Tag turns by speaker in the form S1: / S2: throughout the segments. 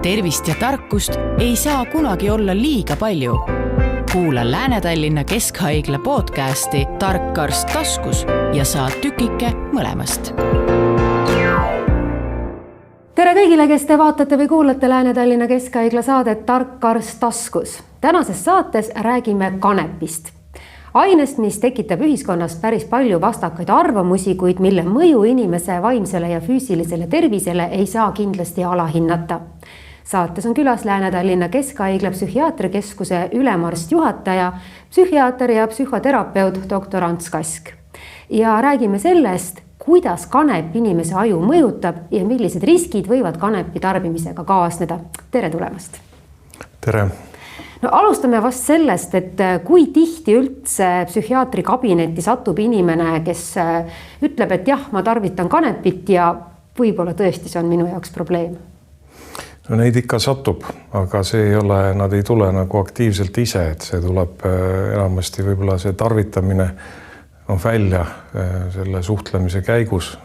S1: tervist ja tarkust ei saa kunagi olla liiga palju. Kuula Lääne-Tallinna Keskhaigla podcasti Tark arst taskus ja saad tükike mõlemast.
S2: Tere kõigile, kes te vaatate või kuulate Lääne-Tallinna Keskhaigla saadet Tark arst taskus. Tänases saates räägime kanepist. Ainest, mis tekitab ühiskonnas päris palju vastakaid arvamusi, kuid mille mõju inimese vaimsele ja füüsilisele tervisele ei saa kindlasti alahinnata. Saates on külas Lääne-Tallinna Keskhaigla psühhiaatriakeskuse ülemarst juhataja, psühhiaater ja psühhoterapeut dr. Ants Kask. Ja räägime sellest, kuidas kanep inimese aju mõjutab ja millised riskid võivad kanepi tarbimisega kaasneda. Tere tulemast!
S3: Tere!
S2: No, alustame vast sellest, et kui tihti üldse psühhiaatri kabinetti satub inimene, kes ütleb, et jah, ma tarvitan kanepit ja võib-olla tõesti see on minu jaoks probleem.
S3: No, neid ikka satub, aga see ei ole, nad ei tule nagu aktiivselt ise, et see tuleb enamasti võib-olla see tarvitamine välja selle suhtlemise käigus.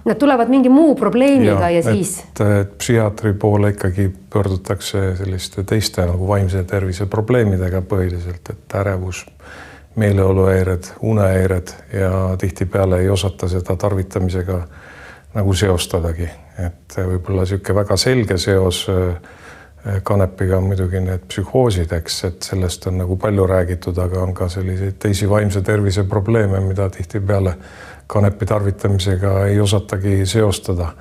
S2: Nad tulevad mingi muu probleemiga ja siis?
S3: Et psühhiaatri poole ikkagi pöördutakse selliste teiste nagu vaimse tervise probleemidega põhiliselt, et ärevus, meeleoluhäired, unehäired ja tihtipeale ei osata seda tarvitamisega nagu seostadagi. Et võib-olla siuke väga selge seos kanepiga on muidugi need psühhoosideks, et sellest on nagu palju räägitud, aga on ka selliseid teisi vaimse tervise probleeme, mida tihtipeale kanepi tarvitamisega ei osatagi seostada.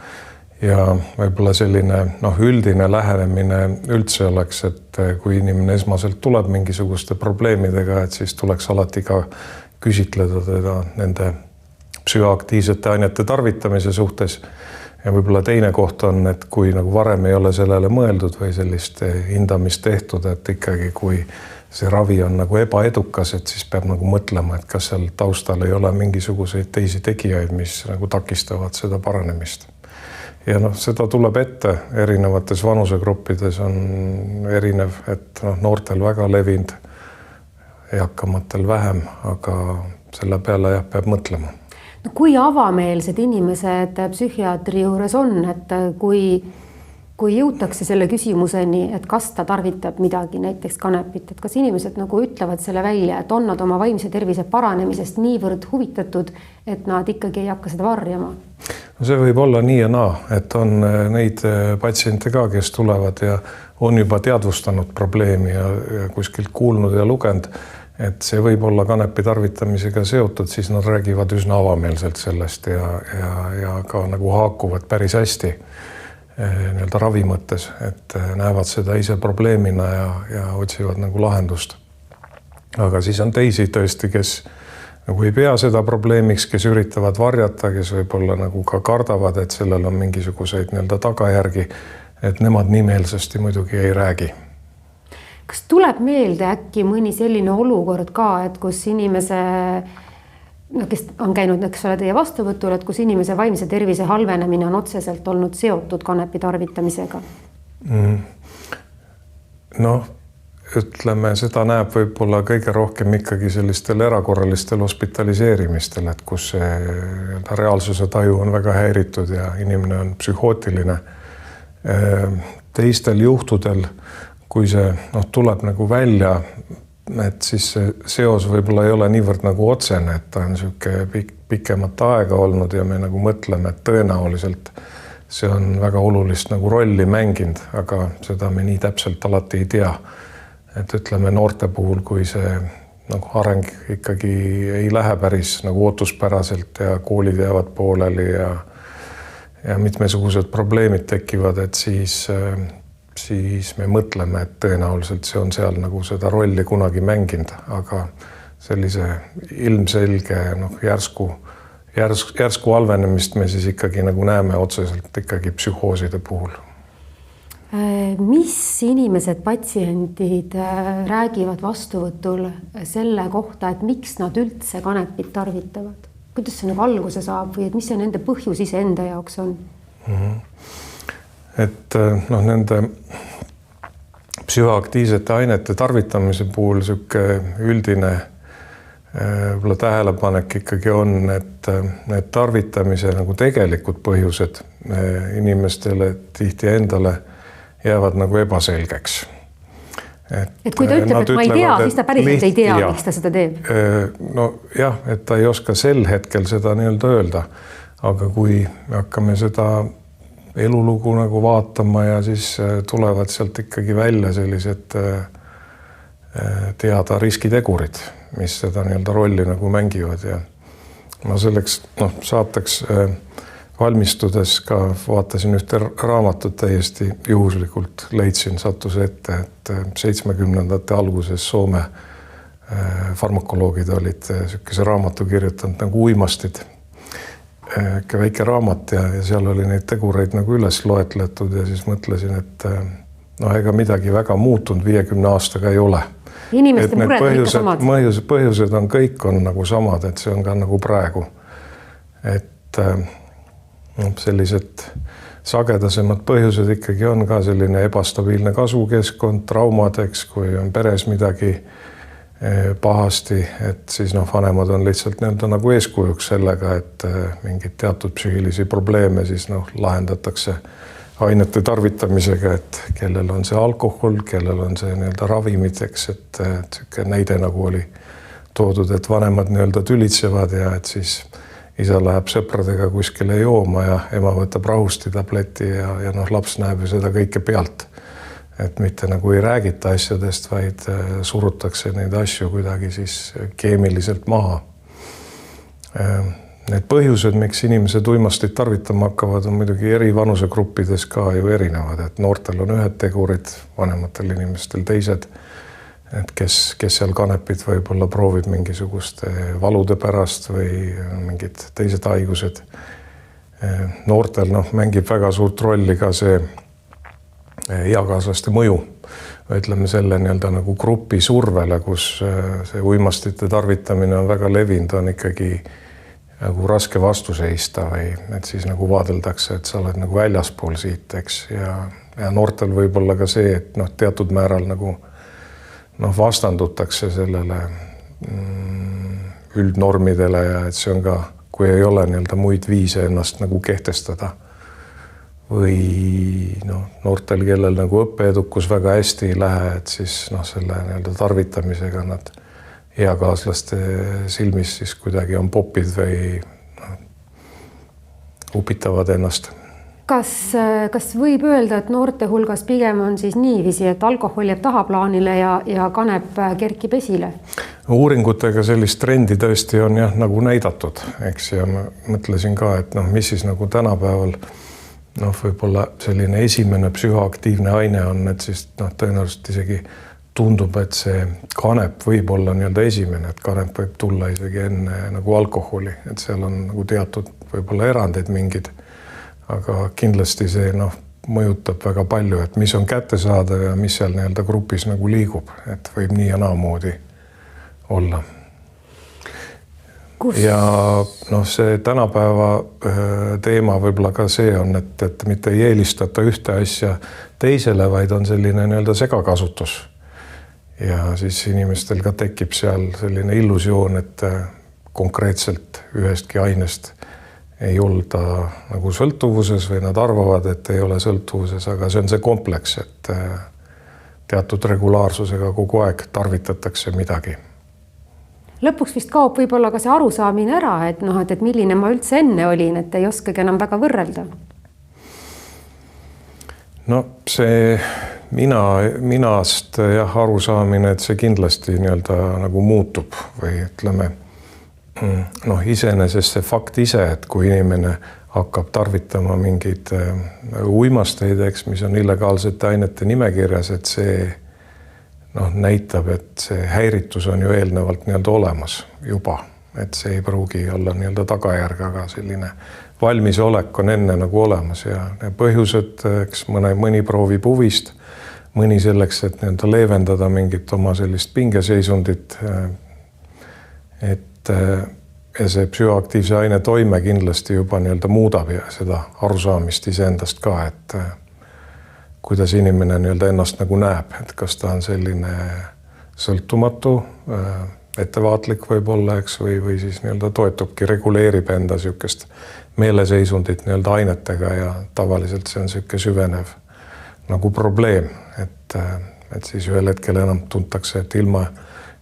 S3: Ja võib-olla selline üldine lähenemine üldse oleks, et kui inimene esmaselt tuleb mingisuguste probleemidega, et siis tuleks alati ka küsitleda teda nende psühhoaktiivsete ainete tarvitamise suhtes. Ja võib-olla teine koht on, et kui nagu varem ei ole sellele mõeldud või sellist hindamist tehtud, et ikkagi kui see ravi on nagu ebaedukas, et siis peab nagu mõtlema, et kas seal taustal ei ole mingisuguseid teisi tegijaid, mis nagu takistavad seda paranemist. Ja seda tuleb ette, erinevates vanusegruppides on erinev, et noortel väga levinud, eakamatel vähem, aga selle peale peab mõtlema.
S2: Kui avameelsed inimesed psühhiaatri juures on, et kui jõutakse selle küsimuseni, et kas ta tarvitab midagi, näiteks kanepit, et kas inimesed nagu ütlevad selle välja, et on nad oma vaimse tervise paranemisest niivõrd huvitatud, et nad ikkagi ei hakka seda varjama?
S3: See võib olla nii ja naa, et on neid patsiente ka, kes tulevad ja on juba teadvustanud probleemi ja kuskilt kuulnud ja lugenud, et see võib olla kanepi tarvitamisega seotud, siis nad räägivad üsna avameelselt sellest ja ka nagu haakuvad päris hästi nii-öelda ravi mõttes, et näevad seda ise probleemina ja otsivad nagu lahendust. Aga siis on teisi tõesti, kes nagu ei pea seda probleemiks, kes üritavad varjata, kes võib-olla nagu ka kardavad, et sellel on mingisuguseid nii-öelda tagajärgi, et nemad nimeelsesti muidugi ei räägi.
S2: Kas tuleb meelde äkki mõni selline olukord ka, et kus inimese, kes on käinud teie vastuvõtul, et kus inimese vaimse tervise halvenemine on otseselt olnud seotud kanepi tarvitamisega?
S3: Ütleme, seda näeb võib-olla kõige rohkem ikkagi sellistel erakorralistel hospitaliseerimistel, et kus see reaalsuse taju on väga häiritud ja inimene on psühhootiline. Teistel juhtudel, kui see tuleb nagu välja, et siis see seos võib-olla ei ole niivõrd nagu otsene, et ta on siuke pikemat aega olnud ja me nagu mõtleme, et tõenäoliselt see on väga olulist nagu rolli mänginud, aga seda me nii täpselt alati ei tea. Et ütleme noorte puhul, kui see nagu areng ikkagi ei lähe päris nagu ootuspäraselt ja koolid jäävad pooleli ja mitmesugused probleemid tekivad, et siis me mõtleme, et tõenäoliselt see on seal nagu seda rolli kunagi mänginud, aga sellise ilmselge järsku halvenemist me siis ikkagi nagu näeme otseselt ikkagi psühhooside puhul.
S2: Mis inimesed, patsiendid räägivad vastuvõtul selle kohta, et miks nad üldse kanepit tarvitavad? Kuidas see nagu alguse saab või et mis see nende põhjus ise enda jaoks on?
S3: Et nende psühhoaktiivsete ainete tarvitamise puhul siuke üldine tähelepanek ikkagi on, et need tarvitamise nagu tegelikud põhjused inimestele tihti endale jäävad nagu ebaselgeks.
S2: Et kui ta ütleb, et ma ei tea, siis ta päriselt ei tea, miks ta seda teeb.
S3: No jah, et ta ei oska sel hetkel seda nii-öelda öelda, aga kui me hakkame seda elulugu nagu vaatama ja siis tulevad sealt ikkagi välja sellised teada riskitegurid, mis seda nii-öelda rolli nagu mängivad ja ma selleks saateks valmistudes ka vaatasin ühte raamatut täiesti juhuslikult, leidsin, sattus ette, et 70ndate alguses Soome farmakoloogid olid sükese raamatu kirjutanud nagu uimastid. Ikka väike raamat ja seal oli neid tegureid nagu üles loetletud ja siis mõtlesin, et ega midagi väga muutunud 50 aastaga ei ole.
S2: Inimeste mured on ikka samad.
S3: Põhjused on kõik on nagu samad, et see on ka nagu praegu. Et sellised sagedasemad põhjused ikkagi on ka selline ebastabiilne kasvukeskkond, traumadeks, kui on peres midagi pahasti, et siis vanemad on lihtsalt nagu eeskujuks sellega, et mingid teatud psüühilisi probleeme siis lahendatakse ainete tarvitamisega, et kellel on see alkohol, kellel on see ravimideks, et näide nagu oli toodud, et vanemad tülitsevad ja et siis isa läheb sõpradega kuskile jooma ja ema võtab rahustitableti ja laps näeb ju seda kõike pealt. Et mitte nagu ei räägita asjadest, vaid surutakse neid asju kuidagi siis keemiliselt maha. Need põhjused, miks inimesed uimastit tarvitama hakkavad, on muidugi eri vanusegruppides ka ju erinevad, et noortel on ühed tegurid, vanematel inimestel teised, et kes seal kanepit võib-olla proovib mingisugust valude pärast või mingid teised haigused. Noortel mängib väga suurt rolli ka see eakaaslaste mõju, ütleme selle nagu grupi survele, kus see uimastite tarvitamine on väga levinud, on ikkagi nagu raske vastu seista või et siis nagu vaadeldakse, et sa oled nagu väljaspool siit, eks, ja noortel võib olla ka see, et teatud määral nagu vastandutakse sellele üldnormidele ja et see on ka, kui ei ole muid viise ennast nagu kehtestada või noortel, kellel nagu õppeedukus väga hästi ei lähe, et siis selle tarvitamisega nad eakaaslaste silmis siis kuidagi on popid või upitavad ennast.
S2: Kas võib öelda, et noorte hulgas pigem on siis niiviisi, et alkohol jääb tahaplaanile ja kanep kerkib esile?
S3: Uuringutega sellist trendi tõesti on nagu näidatud, eks, ja ma mõtlesin ka, et mis siis nagu tänapäeval võib-olla selline esimene psühhoaktiivne aine on, et siis tõenäoliselt isegi tundub, et see kanep võib olla esimene, et kanep võib tulla isegi enne nagu alkoholi, et seal on nagu teatud võib-olla erandeid mingid, aga kindlasti see mõjutab väga palju, et mis on kättesaadav ja mis seal grupis nagu liigub, et võib nii ja naamoodi olla. Ja see tänapäeva teema võib-olla ka see on, et mitte ei eelistata ühte asja teisele, vaid on selline segakasutus. Ja siis inimestel ka tekib seal selline illusioon, et konkreetselt ühestki ainest ei olda nagu sõltuvuses või nad arvavad, et ei ole sõltuvuses, aga see on see kompleks, et teatud regulaarsusega kogu aeg tarvitatakse midagi.
S2: Lõpuks vist kaob võib-olla ka see arusaamine ära, et milline ma üldse enne olin, et ei oskagi enam väga võrrelda.
S3: See minast arusaamine, et see kindlasti nagu muutub või ütleme, iseenesest see fakt ise, et kui inimene hakkab tarvitama mingeid uimasteid, eks, mis on illegaalsete ainete nimekirjas, et see näitab, et see häiritus on ju eelnevalt olemas juba, et see ei pruugi olla tagajärg, aga selline valmisolek on enne nagu olemas ja põhjused, eks mõni proovib huvist, mõni selleks, et leevendada mingit oma sellist pingeseisundit, et ja see psühhoaktiivse aine toime kindlasti juba muudab ja seda arusaamist iseendast ka, et kuidas inimene ennast nagu näeb, et kas ta on selline sõltumatu, ettevaatlik võib-olla, eks, või siis toetubki, reguleerib enda sükest meeleseisundit ainetega ja tavaliselt see on süke süvenev nagu probleem, et siis ühel hetkel enam tuntakse, et ilma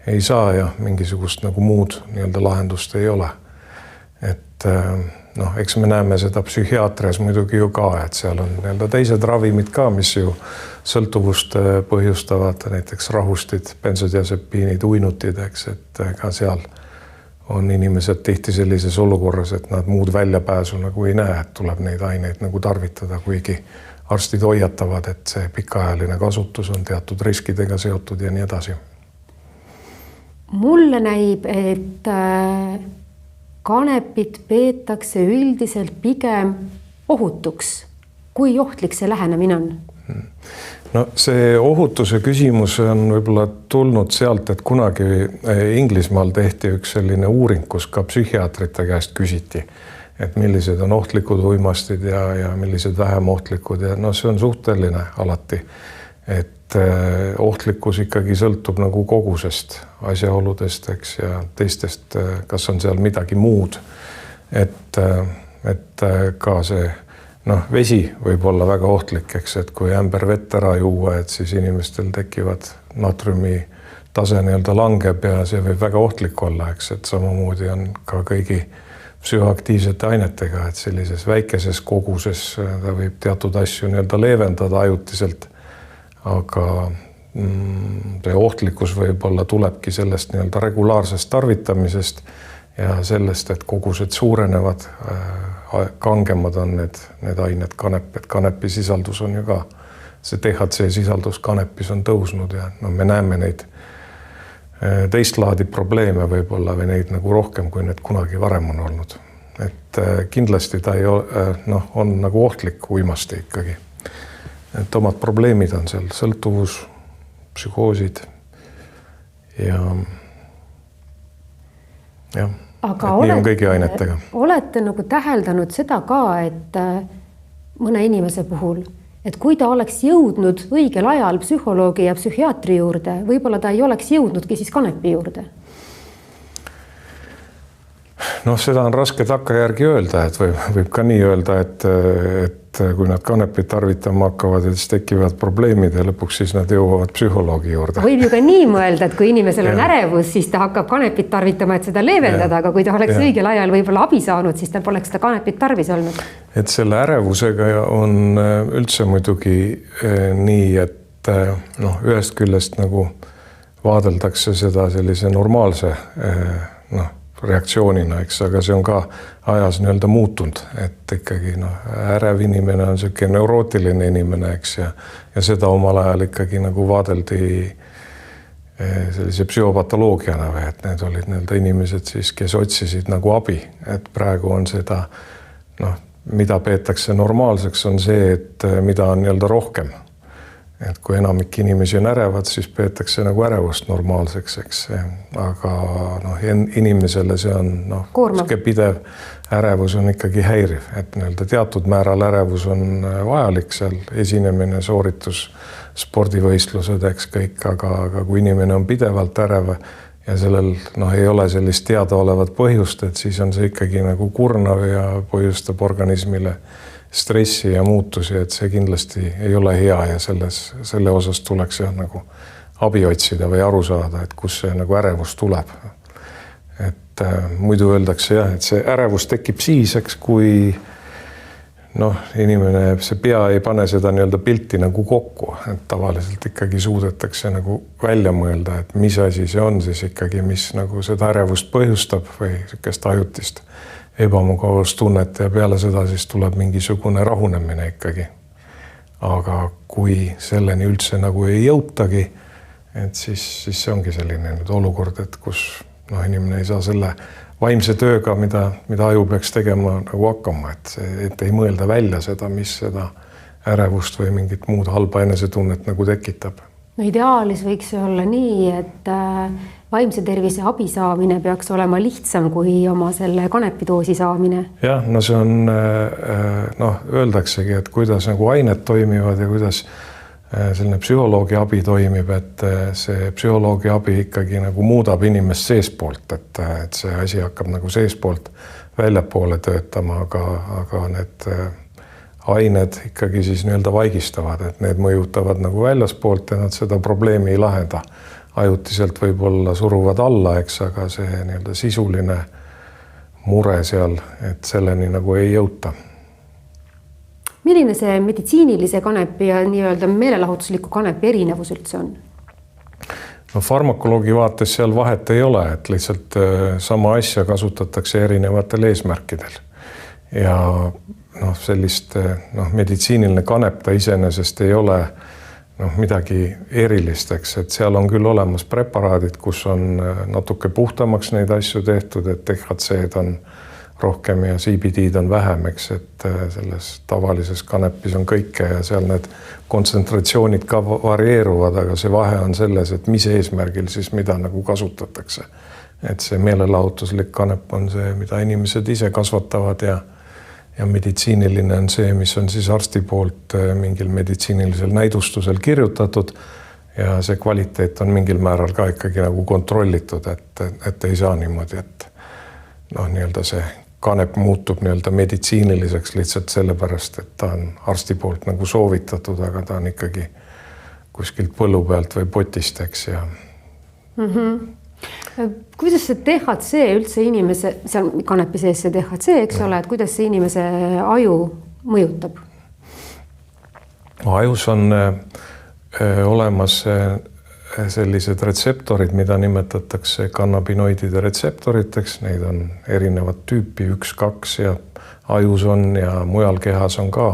S3: ei saa ja mingisugust nagu muud nii-öelda lahendust ei ole. Et noh, eks me näeme seda psühhiaatrias muidugi ju ka, et seal on nii-öelda teised ravimid ka, mis ju sõltuvust põhjustavad, näiteks rahustid, bensodiasepiinid, uinutid, eks, et ka seal on inimesed tihti sellises olukorras, et nad muud väljapääsu nagu ei näe, et tuleb neid aineid nagu tarvitada, kuigi arstid hoiatavad, et see pikaajaline kasutus on teatud riskidega seotud ja nii edasi.
S2: Mulle näib, et kanepit peetakse üldiselt pigem ohutuks. Kui ohtlik see lähenemine on?
S3: No see ohutuse küsimus on võib-olla tulnud sealt, et kunagi Inglismaal tehti üks selline uuring, kus ka psühhiaatrite käest küsiti, et millised on ohtlikud uimastid ja millised vähem ohtlikud ja no see on suhteline alati, et ohtlikkus ikkagi sõltub nagu kogusest, asjaoludest, eks, ja teistest, kas on seal midagi muud, et ka see vesi võib olla väga ohtlik, eks, et kui ämber vett ära juua, et siis inimestel tekivad natriumi tase nii-öelda langeb ja see võib väga ohtlik olla, eks, et samamoodi on ka kõigi psühhoaktiivsete ainetega, et sellises väikeses koguses ta võib teatud asju nii-öelda leevendada ajutiselt, aga see ohtlikkus võib-olla tulebki sellest nii-öelda regulaarsest tarvitamisest ja sellest, et kogused suurenevad, kangemad on need ained, kanepi sisaldus on ju ka, see THC sisaldus kanepis on tõusnud ja me näeme neid teist laadi probleeme võib-olla või neid nagu rohkem, kui need kunagi varem on olnud. Et kindlasti ta ei ole, on nagu ohtlik uimasti ikkagi. Et omad probleemid on seal, sõltuvus, psühhoosid ja
S2: aga
S3: nii on kõigi ainetega.
S2: Olete nagu täheldanud seda ka, et mõne inimese puhul, et kui ta oleks jõudnud õigel ajal psühholoogi ja psühhiaatri juurde, võib-olla ta ei oleks jõudnudki siis kanepi juurde?
S3: Seda on raske takkajärgi öelda, et võib ka nii öelda, et kui nad kanepit tarvitama hakkavad, et siis tekivad probleemid ja lõpuks siis nad jõuavad psühholoogi juurde.
S2: Võib ju ka nii mõelda, et kui inimesel on ärevus, siis ta hakkab kanepit tarvitama, et seda leevendada, aga kui ta oleks õigel ajal võib-olla abi saanud, siis ta poleks seda kanepit tarvis olnud. Et
S3: selle ärevusega on üldse muidugi nii, et ühest küljest nagu vaadeldakse seda sellise normaalse reaktsioonina, eks, aga see on ka ajas nii-öelda muutunud, et ikkagi ärev inimene on selline neurootiline inimene, eks, ja seda omal ajal ikkagi nagu vaadeldi sellise psühhopatoloogiana või, et need olid nii-öelda inimesed siis, kes otsisid nagu abi, et praegu on seda, mida peetakse normaalseks, on see, et mida on nii-öelda rohkem. Et kui enamik inimesi on ärevad, siis peetakse nagu ärevust normaalseks, eks. Aga inimesele see on pidev ärevus on ikkagi häiriv, et nii-öelda teatud määral ärevus on vajalik seal esinemine, sooritus, spordivõistlused, eks kõik, aga kui inimene on pidevalt ärev ja sellel ei ole sellist teadaolevat põhjust, et siis on see ikkagi nagu kurnav ja põhjustab organismile stressi ja muutusi, et see kindlasti ei ole hea ja selle osas tuleks nagu abi otsida või aru saada, et kus see nagu ärevus tuleb. Et muidu öeldakse et see ärevus tekib siis, eks, kui inimene, see pea ei pane seda nii-öelda pilti nagu kokku, et tavaliselt ikkagi suudetakse nagu välja mõelda, et mis asi see on siis ikkagi, mis nagu seda ärevust põhjustab või sükest ajutist ebamugavustunnet ja peale seda siis tuleb mingisugune rahunemine ikkagi. Aga kui selleni üldse nagu ei jõutagi, et siis see ongi selline nüüd olukord, et kus inimene ei saa selle vaimse tööga, mida aju peaks tegema nagu hakkama, et ei mõelda välja seda, mis seda ärevust või mingit muud halba enesetunnet nagu tekitab.
S2: Ideaalis võiks see olla nii, et vaimse tervise abi saamine peaks olema lihtsam kui oma selle kanepidoosi saamine. Jah,
S3: see on, öeldaksegi, et kuidas nagu ained toimivad ja kuidas selline psühholoogi abi toimib, et see psühholoogi abi ikkagi nagu muudab inimest seespoolt, et see asi hakkab nagu seespoolt väljapoole töötama, aga need ained ikkagi siis nii-öelda vaigistavad, et need mõjutavad nagu väljaspoolt ja nad seda probleemi ei lahenda. Ajutiselt võib-olla suruvad alla, eks, aga see nii-öelda sisuline mure seal, et selleni nagu ei jõuta.
S2: Milline see meditsiinilise kanepi ja nii-öelda meelelahutusliku kanepi erinevus üldse on?
S3: No farmakoloogi vaates seal vahet ei ole, et lihtsalt sama asja kasutatakse erinevatel eesmärkidel. Ja sellist meditsiiniline kanep ta iseenesest ei ole midagi erilisteks, et seal on küll olemas preparaadid, kus on natuke puhtamaks neid asju tehtud, et THC-d on rohkem ja CBD-d on vähem, eks, et selles tavalises kanepis on kõike ja seal need kontsentratsioonid ka varieeruvad, aga see vahe on selles, et mis eesmärgil siis mida nagu kasutatakse. Et see meelelahutuslik kanep on see, mida inimesed ise kasvatavad ja meditsiiniline on see, mis on siis arsti poolt mingil meditsiinilisel näidustusel kirjutatud ja see kvaliteet on mingil määral ka ikkagi nagu kontrollitud, et ei saa niimoodi, et nii-öelda see kanep muutub nii-öelda meditsiiniliseks lihtsalt sellepärast, et ta on arsti poolt nagu soovitatud, aga ta on ikkagi kuskilt põllu pealt või potist, eks ja.
S2: Kuidas see THC üldse inimese, seal kanepi sees see THC, eks ole, et kuidas see inimese aju mõjutab?
S3: Ajus on olemas sellised retseptorid, mida nimetatakse kannabinoidide retseptoriteks. Neid on erinevat tüüpi, 1, 2 ja ajus on ja mujal kehas on ka.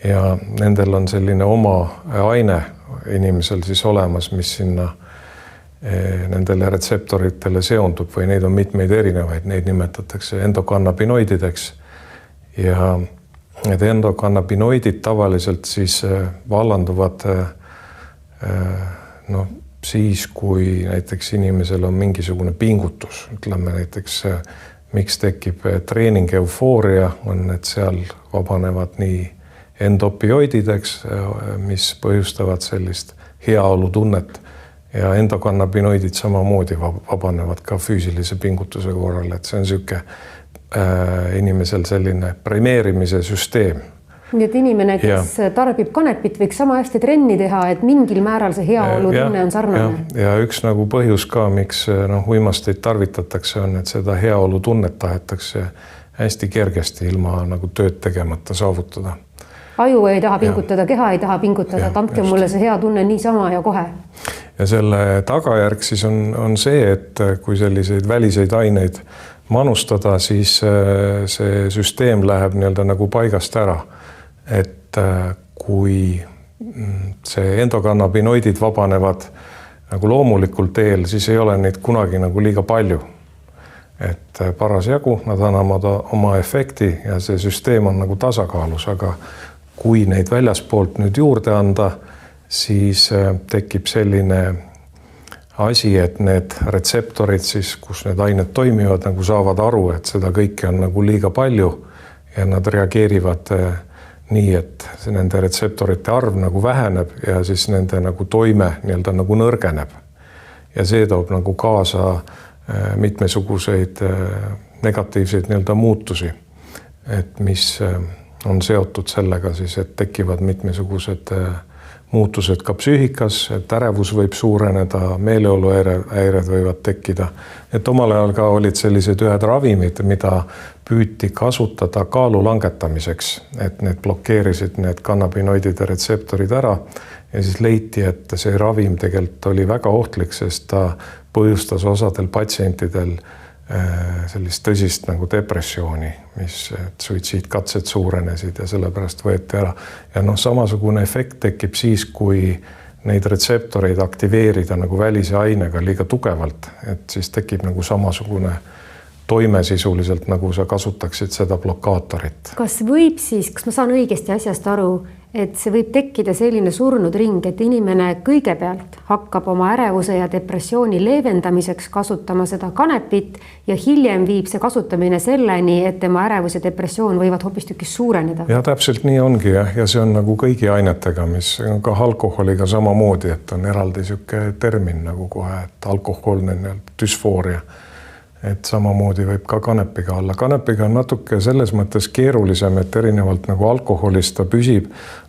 S3: Ja nendel on selline oma aine inimesel siis olemas, mis sinna nendele retseptoritele seondub või neid on mitmeid erinevaid, neid nimetatakse endokannabinoidideks ja need endokannabinoidid tavaliselt siis vallanduvad siis, kui näiteks inimesel on mingisugune pingutus, ütleme näiteks, miks tekib treening eufooria, on, et seal vabanevad nii endopioidideks, mis põhjustavad sellist heaolu tunnet ja endokannabinoidid samamoodi vabanevad ka füüsilise pingutuse korral, et see on selline inimesel selline premeerimise süsteem.
S2: Nii et inimene, kes tarbib kanepit, võiks sama hästi trenni teha, et mingil määral see heaolu tunne on sarnane. Ja
S3: üks nagu põhjus ka, miks uimasteid tarvitatakse, on, et seda heaolu tunnet tahetakse hästi kergesti ilma nagu tööd tegemata saavutada.
S2: Aju ei taha pingutada, keha ei taha pingutada, andke mulle see hea tunne niisama ja kohe.
S3: Ja selle tagajärg siis on see, et kui selliseid väliseid aineid manustada, siis see süsteem läheb nii-öelda nagu paigast ära. Et kui see endokannabinoidid vabanevad nagu loomulikul teel, siis ei ole neid kunagi nagu liiga palju. Et parasjagu nad annavad oma efekti ja see süsteem on nagu tasakaalus, aga kui neid väljaspoolt nüüd juurde anda, siis tekib selline asi, et need retseptorid siis, kus need ained toimivad, nagu saavad aru, et seda kõike on nagu liiga palju ja nad reageerivad nii, et nende retseptorite arv nagu väheneb ja siis nende nagu toime nii-öelda nagu nõrgeneb. Ja see toob nagu kaasa mitmesuguseid negatiivseid nii-öelda muutusi, et mis on seotud sellega siis, et tekivad mitmesugused muutused ka psüühikas, et ärevus võib suureneda, meeleoluhäired võivad tekkida. Et omal ajal ka olid sellised ühed ravimid, mida püüti kasutada kaalu langetamiseks, et need blokeerisid need kannabinoidide retseptorid ära ja siis leiti, et see ravim tegelikult oli väga ohtlik, sest ta põhjustas osadel patsientidel sellist tõsist nagu depressiooni, mis suitsiidkatsed suurenesid ja sellepärast võeti ära. Ja samasugune efekt tekib siis, kui neid retseptoreid aktiveerida nagu välise ainega liiga tugevalt, et siis tekib nagu samasugune toime sisuliselt, nagu sa kasutaksid seda blokaatorit.
S2: Kas võib siis, kas ma saan õigesti asjast aru, et see võib tekkida selline surnud ring, et inimene kõigepealt hakkab oma ärevuse ja depressiooni leevendamiseks kasutama seda kanepit ja hiljem viib see kasutamine selleni, et tema ärevus ja depressioon võivad hoopistükkis suureneda?
S3: Ja täpselt nii ongi ja see on nagu kõigi ainetega, mis on ka alkoholiga samamoodi, et on eraldi selline termin nagu kohe, et alkoholne düsfooria. et samamoodi võib ka kanepiga olla. Kanepiga on natuke selles mõttes keerulisem, et erinevalt nagu alkoholist ta püsib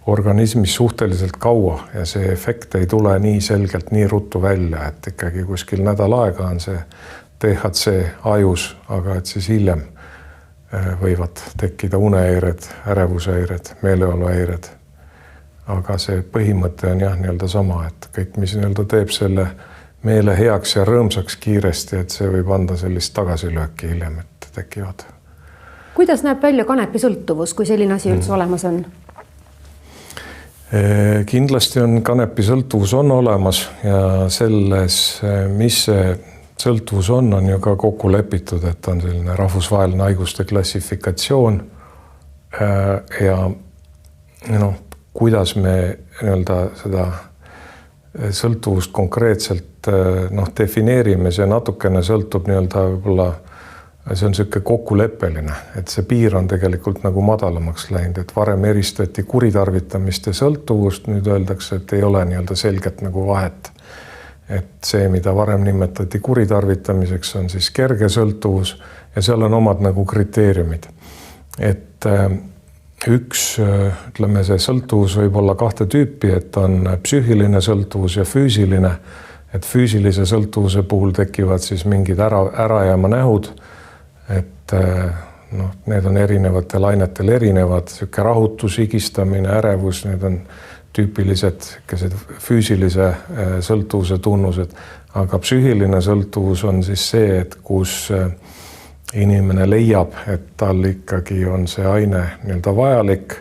S3: organismis suhteliselt kaua ja see efekt ei tule nii selgelt, nii ruttu välja, et ikkagi kuskil nädal aega on see THC ajus, aga et siis hiljem võivad tekkida unehäired, ärevushäired, meeleoluhäired. Aga see põhimõte on jah nii-öelda sama, et kõik, mis nii-öelda teeb selle meele heaks ja rõõmsaks kiiresti, et see võib anda sellist tagasilööki hiljem, et tekivad.
S2: Kuidas näeb välja kanepisõltuvus, kui selline asi üldse olemas on?
S3: Kindlasti on kanepisõltuvus on olemas ja selles, mis see sõltuvus on ju ka kokku lepitud, et on selline rahvusvaheline haiguste klassifikatsioon ja kuidas me nii-öelda seda sõltuvust konkreetselt defineerime, see natukene sõltub nii-öelda võib-olla, see on selline kokkuleppeline, et see piir on tegelikult nagu madalamaks läinud, et varem eristati kuritarvitamist ja sõltuvust, nüüd öeldakse, et ei ole nii-öelda selget nagu vahet. Et see, mida varem nimetati kuritarvitamiseks, on siis kerge sõltuvus ja seal on omad nagu kriteeriumid. Et üks, ütleme, see sõltuvus võib olla kahte tüüpi, et on psüühiline sõltuvus ja füüsiline, et füüsilise sõltuvuse puhul tekivad siis mingid ärajääma nähud, et need on erinevatel ainetel erinevad, selline rahutus, higistamine, ärevus, need on tüüpilised füüsilise sõltuvuse tunnused, aga psüühiline sõltuvus on siis see, et kus inimene leiab, et tal ikkagi on see aine nii-öelda vajalik,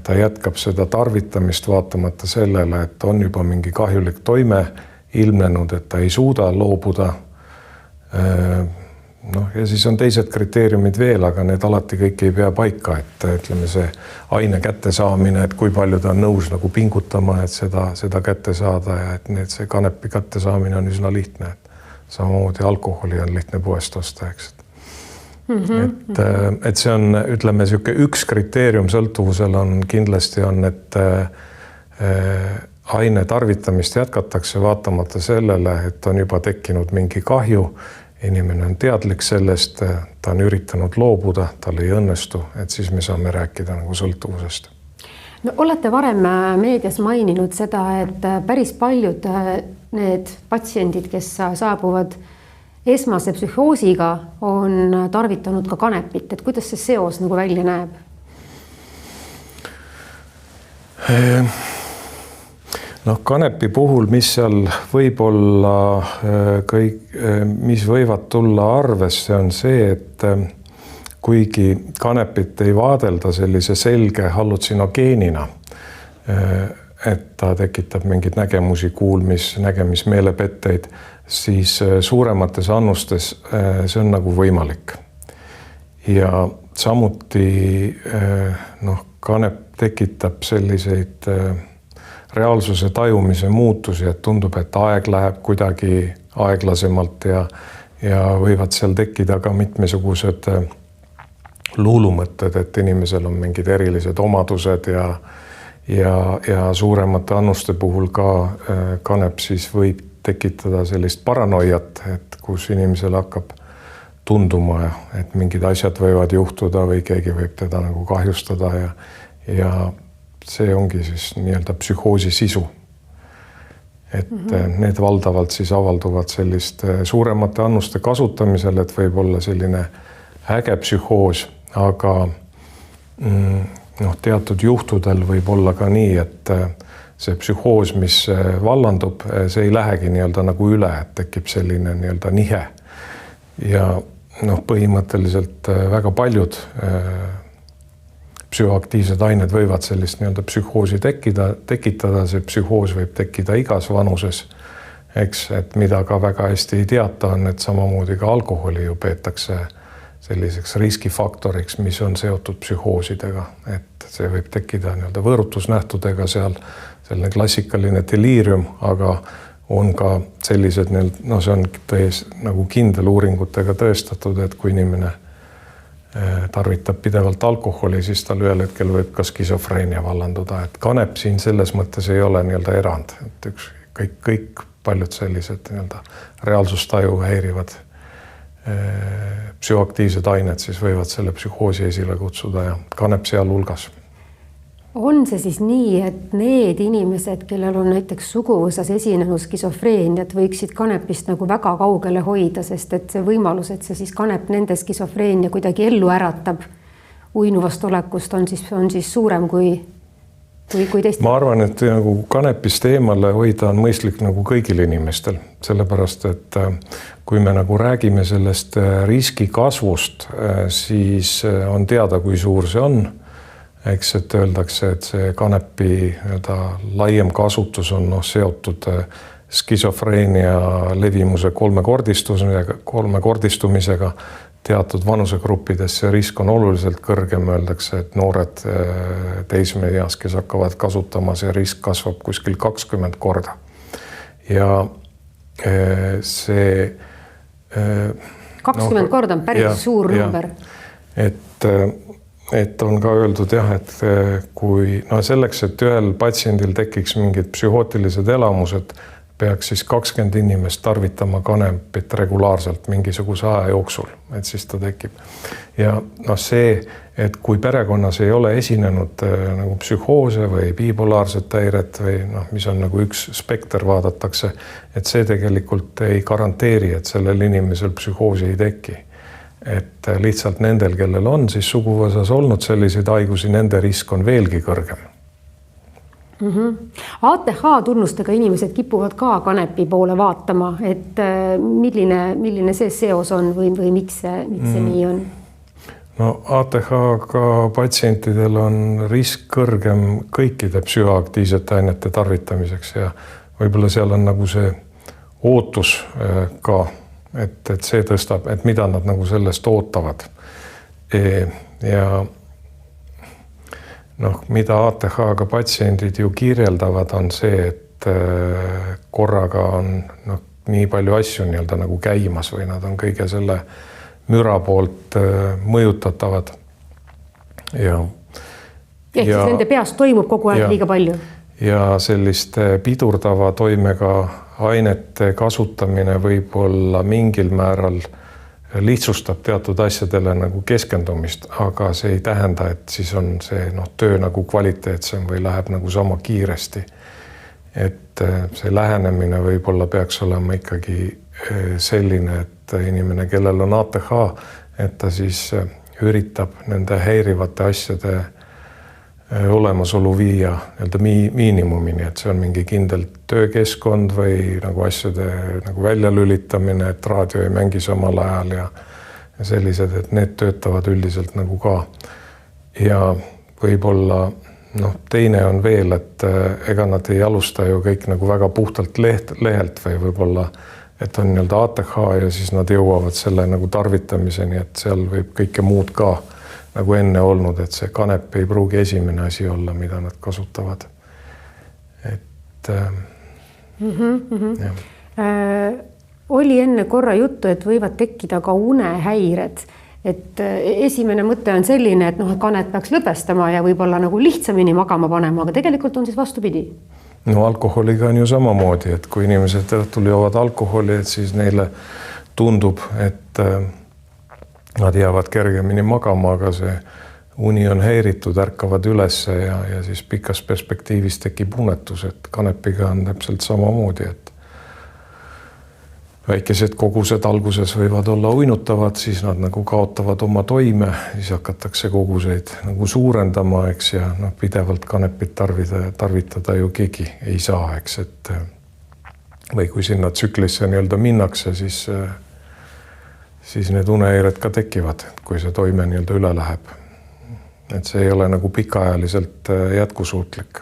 S3: ta jätkab seda tarvitamist vaatamata sellele, et on juba mingi kahjulik toime ilmnenud, et ta ei suuda loobuda. Ja siis on teised kriteeriumid veel, aga need alati kõik ei pea paika, et ütleme see aine kättesaamine, et kui palju ta on nõus nagu pingutama, et seda kätte saada ja et see kanepi kättesaamine on üsna lihtne. Samamoodi alkoholi on lihtne poest osta, eks. Et see on, ütleme, üks kriteerium sõltuvusel on kindlasti on, et aine tarvitamist jätkatakse vaatamata sellele, et on juba tekkinud mingi kahju, inimene on teadlik sellest, ta on üritanud loobuda, tal ei õnnestu, et siis me saame rääkida nagu sõltuvusest.
S2: No, olete varem meedias maininud seda, et päris paljud need patsiendid, kes saabuvad esmase psühhoosiga, on tarvitanud ka kanepit, et kuidas see seos nagu välja näeb?
S3: Kanepi puhul, mis seal võib olla mis võivad tulla arvesse, on see, et kuigi kanepit ei vaadelda sellise selge hallutsinogeenina, et ta tekitab mingeid nägemusi, nägemismeelepetteid, siis suuremates annustes see on nagu võimalik. Ja samuti kanep tekitab selliseid reaalsuse tajumise muutusi, et tundub, et aeg läheb kuidagi aeglasemalt ja võivad seal tekkida ka mitmesugused luulumõtted, et inimesel on mingid erilised omadused ja suuremate annuste puhul ka kanep siis võib tekitada sellist paranoiat, et kus inimesel hakkab tunduma, et mingid asjad võivad juhtuda või keegi võib teda nagu kahjustada ja see ongi siis nii-öelda psühhoosi sisu. Et need valdavalt siis avalduvad sellist suuremate annuste kasutamisel, et võib olla selline äge psühhoos, aga teatud juhtudel võib olla ka nii, et see psühhoos, mis vallandub, see ei lähegi nii-öelda nagu üle, et tekib selline nii-öelda nihe. Ja põhimõtteliselt väga paljud psühhoaktiivsed ained võivad sellist nii-öelda psühhoosi tekitada, see psühhoos võib tekkida igas vanuses, eks, et mida ka väga hästi ei teata on, et samamoodi ka alkoholi ju peetakse selliseks riskifaktoriks, mis on seotud psühhoosidega, et see võib tekkida nii-öelda võõrutusnähtudega seal, selline klassikaline deliirium, aga on ka sellised, see on nagu kindel uuringutega tõestatud, et kui inimene tarvitab pidevalt alkoholi, siis tal ühel hetkel võib ka skisofreenia vallanduda, et kanep siin selles mõttes ei ole nii-öelda erand, et kõik paljud sellised nii-öelda reaalsustaju häirivad psühhoaktiivsed ained siis võivad selle psühhoosi esile kutsuda ja kanep sealhulgas.
S2: On see siis nii, et need inimesed, kellel on näiteks suguvõsas esinenud skisofreeniat, võiksid kanepist nagu väga kaugele hoida, sest et see võimalus, et see siis kanep nende skisofreenia kuidagi ellu äratab uinuvast olekust on siis suurem kui teistel?
S3: Ma arvan, et nagu kanepist eemale hoida on mõistlik nagu kõigil inimestel, sellepärast et kui me nagu räägime sellest riski kasvust, siis on teada, kui suur see on. Eks, et öeldakse, et see kanepi laiem kasutus on seotud skisofreenia levimuse kolmekordistumisega. Teatud vanusegruppides see risk on oluliselt kõrgem, öeldakse, et noored teismeeas, kes hakkavad kasutama, see risk kasvab kuskil 20 korda. Ja see
S2: 20 korda on päris suur number.
S3: Et on ka öeldud jah, et kui selleks, et ühel patsiendil tekiks mingid psühhootilised elamused, peaks siis 20 inimest tarvitama kanepit regulaarselt mingisuguse aja jooksul, et siis ta tekib. Ja see, et kui perekonnas ei ole esinenud nagu psühhoose või bipolaarset häiret või mis on nagu üks spekter vaadatakse, et see tegelikult ei garanteeri, et sellel inimesel psühhoosi ei teki. Et lihtsalt nendel, kellel on siis suguvõsas olnud selliseid haigusi, nende risk on veelgi kõrgem.
S2: ATH tunnustega inimesed kipuvad ka kanepi poole vaatama, et milline see seos on või miks see nii on?
S3: No ATH-ga patsientidel on risk kõrgem kõikide psühhoaktiivsete ainete tarvitamiseks ja võib-olla seal on nagu see ootus ka, et see tõstab, et mida nad nagu sellest ootavad. Ja mida ATH-ga patsiendid ju kirjeldavad, on see, et korraga on nii palju asju nagu käimas või nad on kõige selle müra poolt mõjutatavad.
S2: Ehk siis nende peas toimub kogu aeg liiga palju.
S3: Ja selliste pidurdava toimega ainete kasutamine võib-olla mingil määral lihtsustab teatud asjadele nagu keskendumist, aga see ei tähenda, et siis on see töö nagu kvaliteetsem või läheb nagu sama kiiresti. Et see lähenemine võib-olla peaks olema ikkagi selline, et inimene, kellel on ATH, et ta siis üritab nende häirivate asjade olemasolu viia miinimumini, et see on mingi kindel töökeskkond või nagu asjade nagu väljalülitamine, et raadio ei mängi samal ajal ja sellised, et need töötavad üldiselt nagu ka. Ja võib-olla teine on veel, et ega nad ei alusta ju kõik nagu väga puhtalt lehelt või võib-olla, et on ATH ja siis nad jõuavad selle nagu tarvitamiseni, et seal võib kõike muud ka nagu enne olnud, et see kanep ei pruugi esimene asi olla, mida nad kasutavad. Et
S2: oli enne korra juttu, et võivad tekkida ka unehäired. Et esimene mõte on selline, et kanep peaks lõpestama ja võib-olla nagu lihtsamini magama panema, aga tegelikult on siis vastupidi.
S3: Alkoholiga on ju samamoodi, et kui inimesed õhtul joovad alkoholi, et siis neile tundub, et nad jäävad kergemini magama, aga see uni on häiritud, ärkavad ülesse ja siis pikas perspektiivis tekib unetus, et kanepiga on täpselt samamoodi, et väikesed kogused alguses võivad olla uinutavad, siis nad nagu kaotavad oma toime, siis hakatakse koguseid nagu suurendama, eks, ja pidevalt kanepit tarvitada ju keegi ei saa, eks, et või kui sinna tsüklisse minnakse, siis need unehäired ka tekivad, kui see toime üle läheb. Et see ei ole nagu pikaajaliselt jätkusuutlik.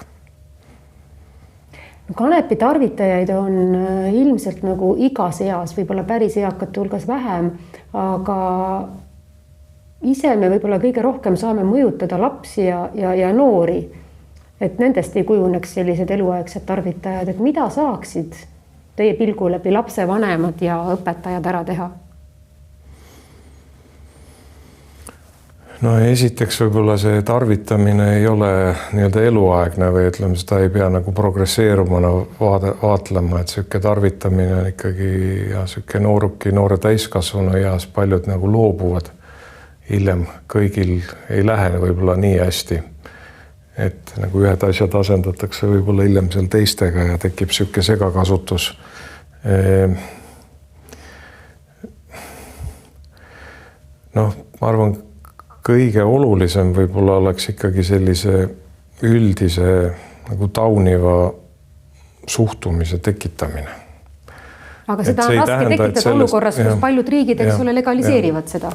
S2: Kanepi tarvitajaid on ilmselt nagu igas eas, võib-olla päris eakate hulgas vähem, aga ise me võib-olla kõige rohkem saame mõjutada lapsi ja noori, et nendest ei kujuneks sellised eluaegsed tarvitajad, et mida saaksid teie pilgu läbi lapsevanemad ja õpetajad ära teha?
S3: No esiteks võib-olla see tarvitamine ei ole nii-öelda eluaegne või ütleme, seda ei pea nagu progresseerumana vaatlema, et sihuke tarvitamine on ikkagi ja sihuke noore täiskasvanu eas paljud nagu loobuvad. Hiljem kõigil ei lähe võib-olla nii hästi, et nagu ühed asjad asendatakse võib-olla hiljem seal teistega ja tekib sihuke segakasutus. Noh, ma arvan, kõige olulisem võib-olla oleks ikkagi sellise üldise nagu tauniva suhtumise tekitamine.
S2: Aga seda on raske tekitada olukorras, kus paljud riigid legaliseerivad seda.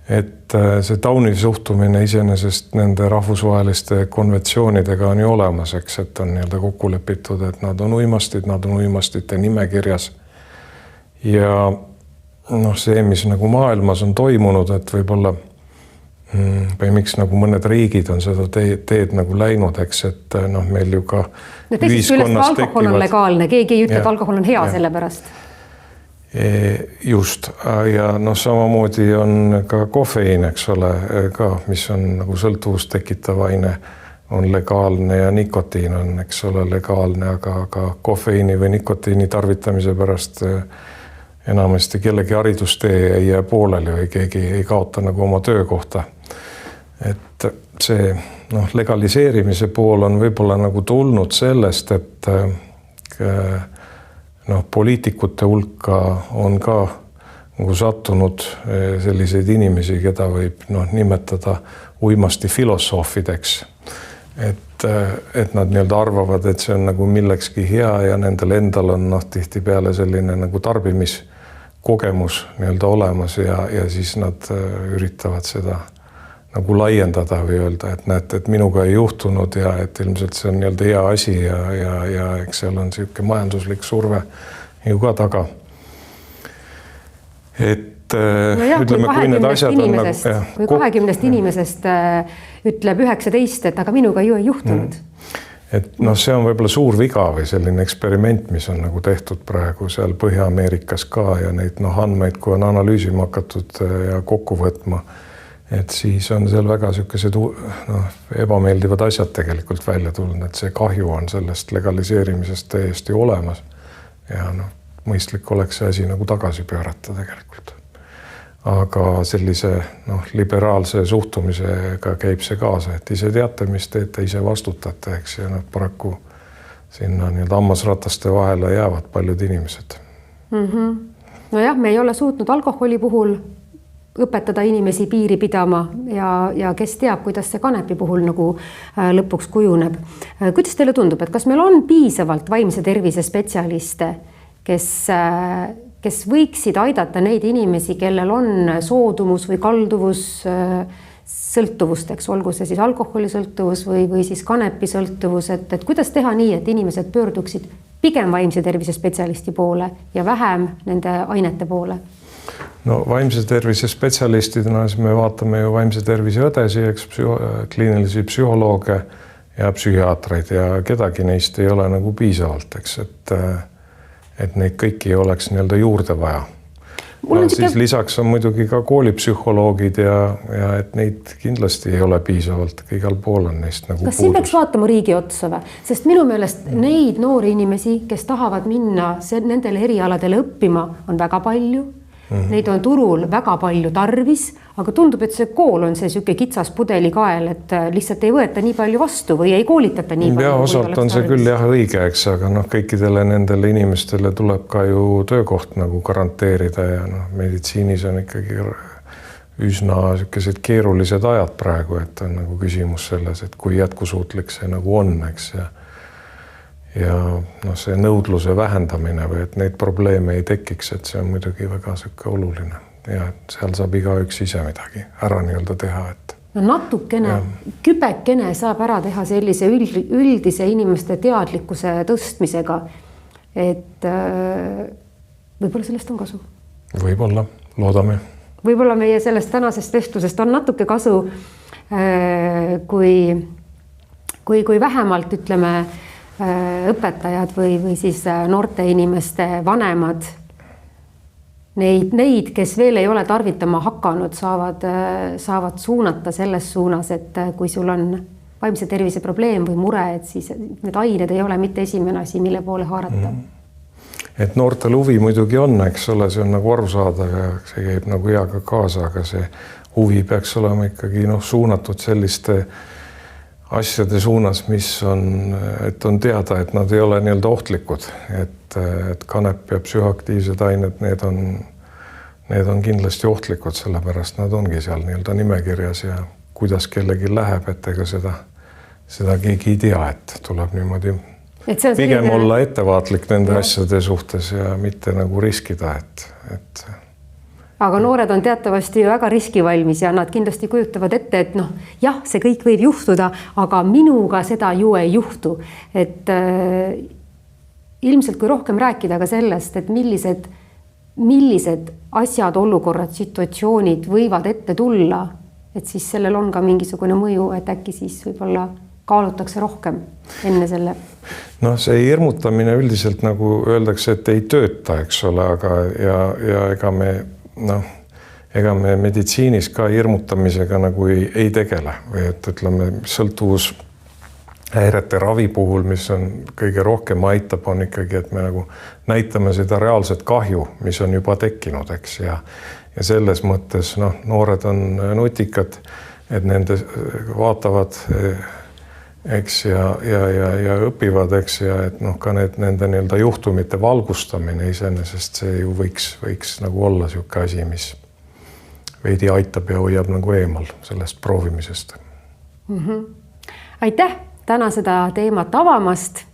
S3: Et see tauniv suhtumine iseenesest nende rahvusvaheliste konventsioonidega on ju olemas, eks, et on nii-öelda kokku lepitud, et nad on uimastite nimekirjas. Ja see, mis nagu maailmas on toimunud, et võib-olla või miks nagu mõned riigid on seda teed nagu läinud, eks, et meil ju ka
S2: ühiskonnas alkohol on legaalne, keegi ei ütle, et alkohol on hea selle pärast.
S3: Just, ja samamoodi on ka kofeiin, eks ole, ka, mis on nagu sõltuvust tekitav aine, on legaalne ja nikotiin on, eks ole, legaalne, aga kofeiini või nikotiini tarvitamise pärast enamasti kellegi haridustee ei jää pooleli või keegi ei kaota nagu oma töökohta. Et see legaliseerimise pool on võib-olla nagu tulnud sellest, et poliitikute hulka on ka nagu sattunud selliseid inimesi, keda võib nimetada uimasti filosoofideks. Et nad nii-öelda arvavad, et see on nagu millekski hea ja nendel endal on tihti peale selline nagu tarbimiskogemus nii-öelda olemas ja siis nad üritavad seda nagu laiendada või öelda, et näete, et minuga ei juhtunud ja et ilmselt see on nii-öelda hea asi ja eks seal on sihuke majanduslik surve ju ka taga. Et ütleme, kui need asjad on nagu...
S2: Kui 20 inimesest ütleb 19, et aga minuga ju ei juhtunud.
S3: Et see on võib-olla suur viga või selline eksperiment, mis on nagu tehtud praegu seal Põhja-Ameerikas ka ja neid andmeid, kui on analüüsima hakatud ja kokku võtma, et siis on seal väga sellised ebameeldivad asjad tegelikult välja tulnud, et see kahju on sellest legaliseerimisest täiesti olemas ja mõistlik oleks see asi nagu tagasi pöörata tegelikult. Aga sellise liberaalse suhtumisega käib see kaasa, et ise teate, mis teete, ise vastutate, eks, ja paraku sinna hammasrataste vahele jäävad paljud inimesed.
S2: Nojah, me ei ole suutnud alkoholi puhul õpetada inimesi piiri pidama ja kes teab, kuidas see kanepi puhul nagu lõpuks kujuneb. Kuidas teile tundub, et kas meil on piisavalt vaimse tervise spetsialiste, kes võiksid aidata neid inimesi, kellel on soodumus või kalduvus sõltuvusteks, olgu see siis alkoholisõltuvus või siis kanepi sõltuvus, et kuidas teha nii, et inimesed pöörduksid pigem vaimse tervise spetsialisti poole ja vähem nende ainete poole?
S3: Vaimse tervise spetsialistidena siis me vaatame ju vaimse tervise õdesi, kliinilisi psühholooge ja psühhiaatreid ja kedagi neist ei ole nagu piisavalt, eks, et neid kõiki oleks nii-öelda juurde vaja. Siis lisaks on muidugi ka koolipsühholoogid ja et neid kindlasti ei ole piisavalt, igal pool on neist nagu puudus.
S2: Kas siin peaks vaatama riigi otsa või? Sest minu meelest neid noori inimesi, kes tahavad minna nendele erialadele õppima, on väga palju. Neid on turul väga palju tarvis, aga tundub, et see kool on see süke kitsas pudelikael, et lihtsalt ei võeta nii palju vastu või ei koolitata nii palju.
S3: Ja osalt on see küll õige, eks, aga kõikidele nendele inimestele tuleb ka ju töökoht nagu garanteerida ja meditsiinis on ikkagi üsna sellised keerulised ajad praegu, et on nagu küsimus selles, et kui jätkusuutlik see nagu on, eks, ja see nõudluse vähendamine või et neid probleeme ei tekiks, et see on muidugi väga selline oluline ja seal saab igaüks ise midagi ära nii-öelda teha.
S2: Natukene, kübekene saab ära teha sellise üldise inimeste teadlikkuse tõstmisega, et võib-olla sellest on kasu.
S3: Võib-olla, loodame.
S2: Võib-olla meie sellest tänasest vestlusest on natuke kasu, kui vähemalt ütleme õpetajad või siis noorte inimeste vanemad neid, kes veel ei ole tarvitama hakanud, saavad suunata selles suunas, et kui sul on vaimse tervise probleem või mure, et siis need ained ei ole mitte esimene asi, mille poole haarata.
S3: Et noortel huvi muidugi on, eks ole, see on nagu aru saada, aga see käib nagu eaga kaasa, aga see huvi peaks olema ikkagi suunatud selliste asjade suunas, mis et on teada, et nad ei ole nii-öelda ohtlikud, et kanep ja psühhoaktiivsed ained, need on kindlasti ohtlikud, sellepärast nad ongi seal nii-öelda nimekirjas ja kuidas kellegi läheb, et ega seda keegi ei tea, et tuleb niimoodi pigem olla ettevaatlik nende asjade suhtes ja mitte nagu riskida, et
S2: aga noored on teatavasti ju väga riskivalmis ja nad kindlasti kujutavad ette, et jah, see kõik võib juhtuda, aga minuga seda ju ei juhtu. Et ilmselt kui rohkem rääkida ka sellest, et millised asjad, olukorrad, situatsioonid võivad ette tulla, et siis sellel on ka mingisugune mõju, et äkki siis võib-olla kaalutakse rohkem enne selle.
S3: See hirmutamine üldiselt nagu öeldakse, et ei tööta, eks ole, aga ja ega me meditsiinis ka hirmutamisega nagu ei tegele või et ütleme sõltuvushäirete ravi puhul, mis on kõige rohkem aitab, on ikkagi, et me nagu näitame seda reaalset kahju, mis on juba tekkinud, eks, ja selles mõttes noored on nutikad, et nende vaatavad, eks, ja õpivad, eks, ja et ka nende nii-öelda juhtumite valgustamine iseenesest see ju võiks nagu olla siuke asi, mis veidi aitab ja hoiab nagu eemal sellest proovimisest.
S2: Aitäh täna seda teemat avamast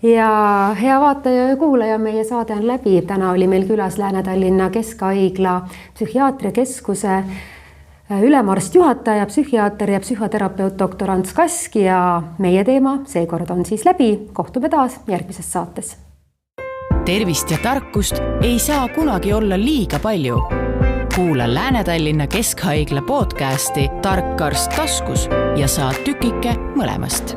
S2: ja hea vaataja ja kuulaja, meie saade on läbi. Täna oli meil külas Lääne-Tallinna Keskhaigla psühhiaatriakeskuse ülemarst juhataja, psühhiaater ja psühhoterapeut doktor Ants Kask ja meie teema seekord on siis läbi. Kohtume taas järgmises saates.
S1: Tervist ja tarkust ei saa kunagi olla liiga palju. Kuula Lääne-Tallinna Keskhaigla podcasti Tark arst taskus ja saa tükike mõlemast.